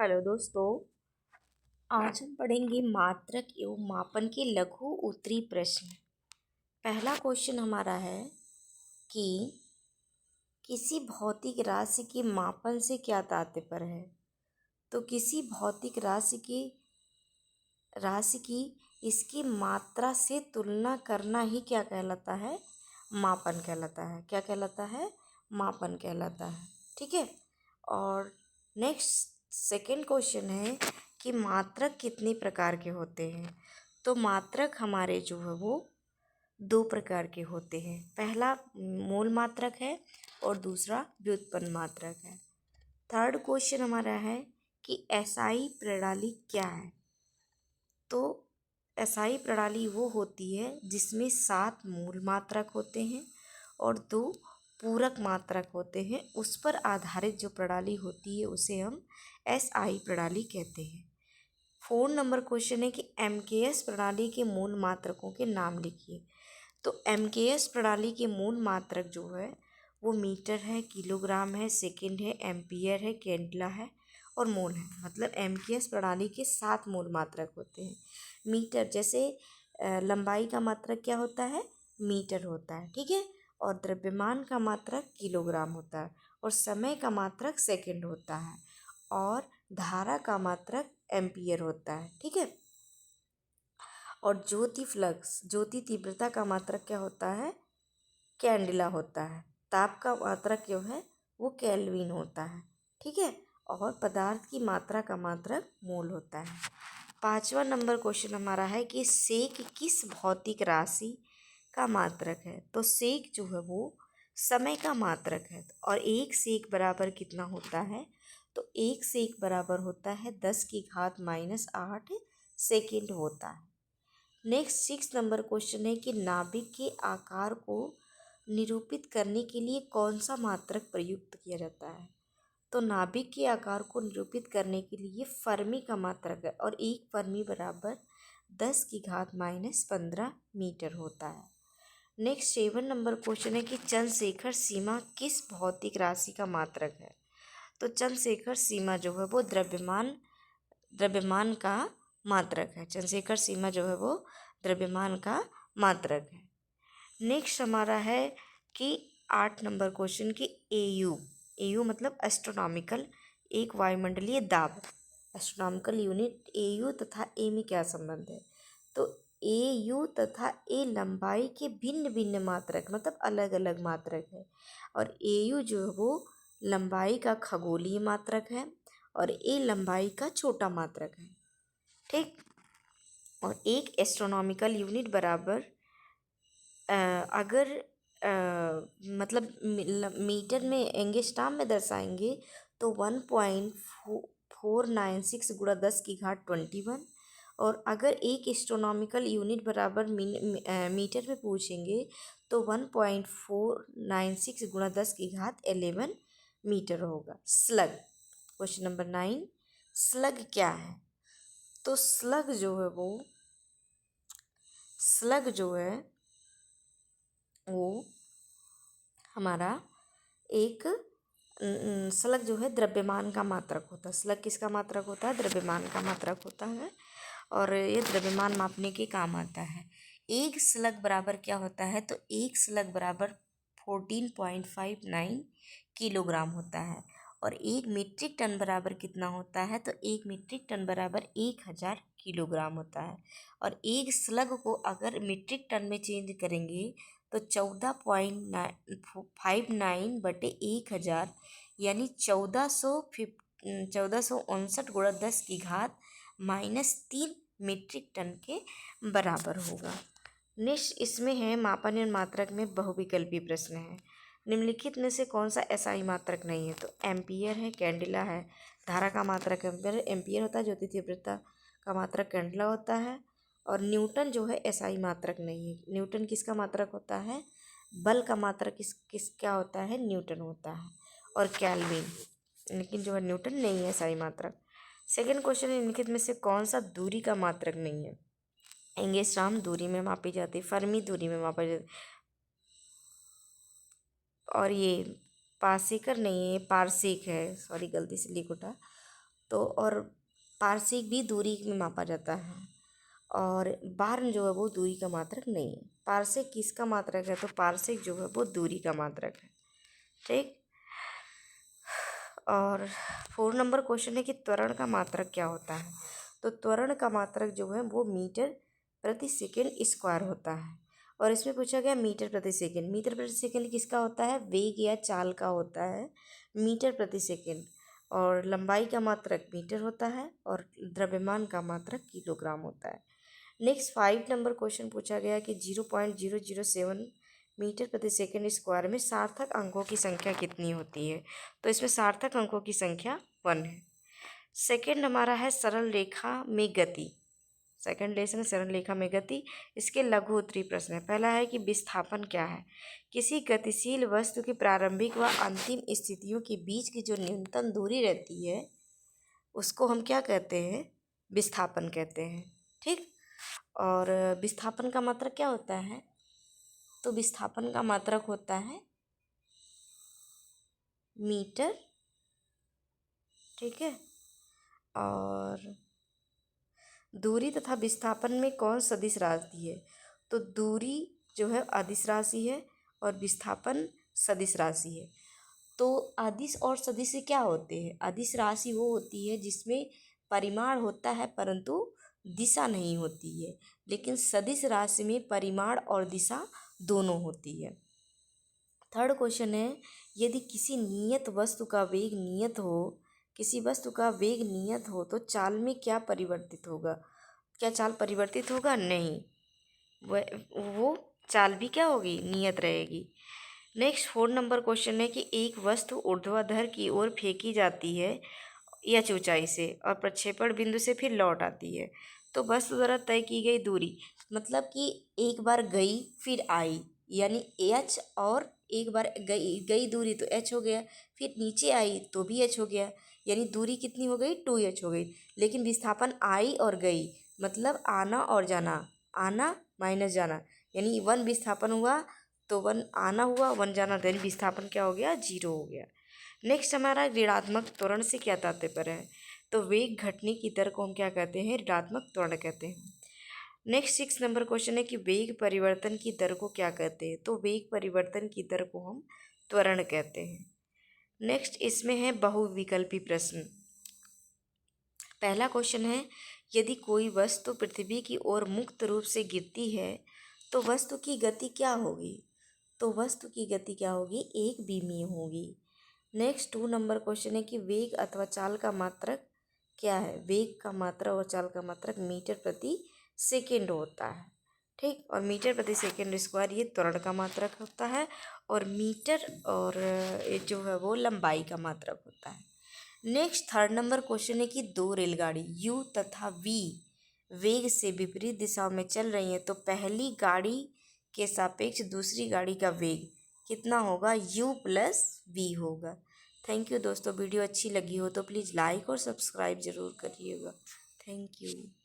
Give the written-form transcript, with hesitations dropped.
Hello दोस्तों। आज हम पढ़ेंगे मात्रक एवं मापन के लघु उत्तरी प्रश्न। पहला क्वेश्चन हमारा है कि किसी भौतिक राशि के मापन से क्या तात्पर्य है। तो किसी भौतिक राशि की इसकी मात्रा से तुलना करना ही क्या कहलाता है, मापन कहलाता है। क्या कहलाता है, मापन कहलाता है। ठीक है। और नेक्स्ट सेकंड क्वेश्चन है कि मात्रक कितने प्रकार के होते हैं। तो मात्रक हमारे जो है वो दो प्रकार के होते हैं। पहला मूल मात्रक है और दूसरा व्युत्पन्न मात्रक है। थर्ड क्वेश्चन हमारा है कि एसआई प्रणाली क्या है। तो एसआई प्रणाली वो होती है जिसमें 7 मूल मात्रक होते हैं और 2 पूरक मात्रक होते हैं। उस पर आधारित जो प्रणाली होती है उसे हम एसआई प्रणाली कहते हैं। 4 नंबर क्वेश्चन है कि एमकेएस प्रणाली के मूल मात्रकों के नाम लिखिए। तो एमकेएस प्रणाली के मूल मात्रक जो है वो मीटर है, किलोग्राम है, सेकंड है, एम्पियर है, कैंडला है और मोल है। मतलब एमकेएस प्रणाली के 7 मूल मात्रक होते हैं। मीटर जैसे लंबाई का मात्रक क्या होता है, मीटर होता है। ठीक है। और द्रव्यमान का मात्रक किलोग्राम होता है और समय का मात्रक सेकंड होता है और धारा का मात्रक एम्पियर होता है। ठीक है। और ज्योति तीव्रता का मात्रक क्या होता है, कैंडिला होता है। ताप का मात्रक जो है वो केल्विन होता है। ठीक है। और पदार्थ की मात्रा का मात्रक मोल होता है। 5वां नंबर क्वेश्चन हमारा है कि सेक किस भौतिक राशि का मात्रक है। तो सेक जो है वो समय का मात्रक है और 1 सेक बराबर कितना होता है। तो 1 सेक बराबर होता है 10⁻⁻8 सेकेंड होता है। नेक्स्ट 6 नंबर क्वेश्चन है कि नाभिक के आकार को निरूपित करने के लिए कौन सा मात्रक प्रयुक्त किया जाता है। तो नाभिक के आकार को निरूपित करने के लिए फर्मी का मात्रक है और 1 फर्मी बराबर 10⁻15 मीटर होता है। नेक्स्ट 7 नंबर क्वेश्चन है कि चंद्रशेखर सीमा किस भौतिक राशि का मात्रक है। तो चंद्रशेखर सीमा जो है वो द्रव्यमान का मात्रक है। चंद्रशेखर सीमा जो है वो द्रव्यमान का मात्रक है। नेक्स्ट हमारा है कि 8 नंबर क्वेश्चन की एयू मतलब एस्ट्रोनॉमिकल, एक वायुमंडलीय दाब। एस्ट्रोनॉमिकल यूनिट एयू तथा ए में क्या संबंध है। तो एयू तथा ए लंबाई के भिन्न भिन्न मात्रक मतलब अलग अलग मात्रक है और एयू जो है वो लंबाई का खगोलीय मात्रक है और ए लंबाई का छोटा मात्रक है। ठीक। और एक एस्ट्रोनॉमिकल यूनिट बराबर अगर मतलब मीटर में एंगस्ट्राम में दर्शाएंगे तो 1.496 गुणा 10⁻21। और अगर एक एस्ट्रोनॉमिकल यूनिट बराबर मीटर में पूछेंगे तो 1.496 गुणा 10⁻11 मीटर होगा। स्लग क्वेश्चन नंबर 9, स्लग क्या है। तो स्लग जो है वो हमारा एक स्लग जो है द्रव्यमान का मात्रक होता है। स्लग किसका मात्रक होता है, द्रव्यमान का मात्रक होता है और ये द्रव्यमान मापने के काम आता है। एक स्लग बराबर क्या होता है, तो एक स्लग बराबर 14.59 किलोग्राम होता है और 1 मीट्रिक टन बराबर कितना होता है, तो 1 मीट्रिक टन बराबर 1000 किलोग्राम होता है। और एक स्लग को अगर मीट्रिक टन में चेंज करेंगे तो 14.59/1000 यानी 1459 गुणा 10⁻³ मीट्रिक टन के बराबर होगा। नेक्स्ट इसमें है मापन एवं मात्रक में बहुविकल्पी प्रश्न है। निम्नलिखित में से कौन सा एसआई मात्रक नहीं है। तो एम्पियर है, कैंडिला है। धारा का मात्रक एम्पियर होता है, ज्योति तीव्रता का मात्रक कैंडिला होता है और न्यूटन जो है एसआई मात्रक नहीं है। न्यूटन किसका मात्रक होता है, बल का मात्रक क्या होता है, न्यूटन होता है और केल्विन, लेकिन जो है न्यूटन नहीं है एसआई मात्रक। सेकंड क्वेश्चन है निम्नलिखित में से कौन सा दूरी का मात्रक नहीं है। एंगस्ट्राम दूरी में मापी जाती है, फर्मी दूरी में मापी जाती है और ये पार्सेकर नहीं है, पार्सेक है, सॉरी गलती से लिख उठा। तो और पार्सेक भी दूरी में मापा जाता है, और बार्न जो है वो दूरी का मात्रक नहीं है। पार्सेक किसका मात्रक है? तो पार्सेक जो है वो दूरी का मात्रक है। ठीक। और 4 नंबर क्वेश्चन है कि त्वरण का मात्रक क्या होता है? तो त्वरण का मात्रक जो है वो मीटर प्रति सेकंड स्क्वायर होता है। और इसमें पूछा गया मीटर प्रति सेकंड। मीटर प्रति सेकंड किसका होता है? वेग या चाल का होता है मीटर प्रति सेकंड। और लंबाई का मात्रक मीटर होता है, और द्रव्यमान का मात्रक किलोग्राम होता है। नेक्स्ट 5 नंबर क्वेश्चन पूछा गया कि 0.007 मीटर प्रति सेकंड स्क्वायर में सार्थक अंकों की संख्या कितनी होती है? तो इसमें सार्थक अंकों की संख्या 1 है। सेकंड हमारा है सरल रेखा में गति। सेकंड लेसन है सरल रेखा में गति। इसके लघु उत्तरीय प्रश्न है। पहला है कि विस्थापन क्या है? किसी गतिशील वस्तु की प्रारंभिक व अंतिम स्थितियों के बीच की जो न्यूनतम दूरी रहती है उसको हम क्या कहते हैं? विस्थापन कहते हैं। ठीक। और विस्थापन का मात्रक क्या होता है? तो विस्थापन का मात्रक होता है मीटर। ठीक है। और दूरी तथा विस्थापन में कौन सदिश राशि है? तो दूरी जो है अदिश राशि है और विस्थापन सदिश राशि है। तो अदिश और सदिश क्या होते हैं? अदिश राशि वो होती है जिसमें परिमाण होता है परंतु दिशा नहीं होती है, लेकिन सदिश राशि में परिमाण और दिशा दोनों होती है। थर्ड क्वेश्चन है, यदि किसी नियत वस्तु का वेग नियत हो, किसी वस्तु का वेग नियत हो तो चाल में क्या परिवर्तित होगा? क्या चाल परिवर्तित होगा? नहीं, वो चाल भी क्या होगी? नियत रहेगी। नेक्स्ट 4 नंबर क्वेश्चन है कि एक वस्तु ऊर्ध्वाधर की ओर फेंकी जाती है एच ऊंचाई से और प्रक्षेपण बिंदु से फिर लौट आती है, तो वस्तु द्वारा तय की गई दूरी, मतलब कि एक बार गई फिर आई, यानी एच, और एक बार गई दूरी तो एच हो गया, फिर नीचे आई तो भी एच हो गया, यानी दूरी कितनी हो गई? 2h हो गई। लेकिन विस्थापन आई और गई, मतलब आना और जाना, आना माइनस जाना, यानी 1 विस्थापन हुआ तो 1 आना हुआ, 1 जाना, यानी विस्थापन क्या हो गया? 0 हो गया। नेक्स्ट हमारा ऋणात्मक त्वरण से क्या तात्पर्य है? तो वेग घटने की दर को हम क्या कहते हैं? ऋणात्मक त्वरण कहते हैं। नेक्स्ट 6 नंबर क्वेश्चन है कि वेग परिवर्तन की दर को क्या कहते हैं? तो वेग परिवर्तन की दर को हम त्वरण कहते हैं। नेक्स्ट इसमें है बहुविकल्पी प्रश्न। पहला क्वेश्चन है, यदि कोई वस्तु पृथ्वी की ओर मुक्त रूप से गिरती है तो वस्तु की गति क्या होगी? तो वस्तु की गति क्या होगी? एक विमीय होगी। नेक्स्ट 2 नंबर क्वेश्चन है कि वेग अथवा चाल का मात्रक क्या है? वेग का मात्रक और चाल का मात्रक मीटर प्रति सेकेंड होता है। ठीक। और मीटर प्रति सेकेंड स्क्वायर ये त्वरण का मात्रक होता है, और मीटर और ये जो है वो लंबाई का मात्रक होता है। नेक्स्ट 3rd नंबर क्वेश्चन है कि 2 रेलगाड़ी U तथा V वेग से विपरीत दिशाओं में चल रही हैं, तो पहली गाड़ी के सापेक्ष दूसरी गाड़ी का वेग कितना होगा? U + V होगा। थैंक यू दोस्तों, वीडियो अच्छी लगी हो तो प्लीज़ लाइक और सब्सक्राइब ज़रूर करिएगा। Thank you.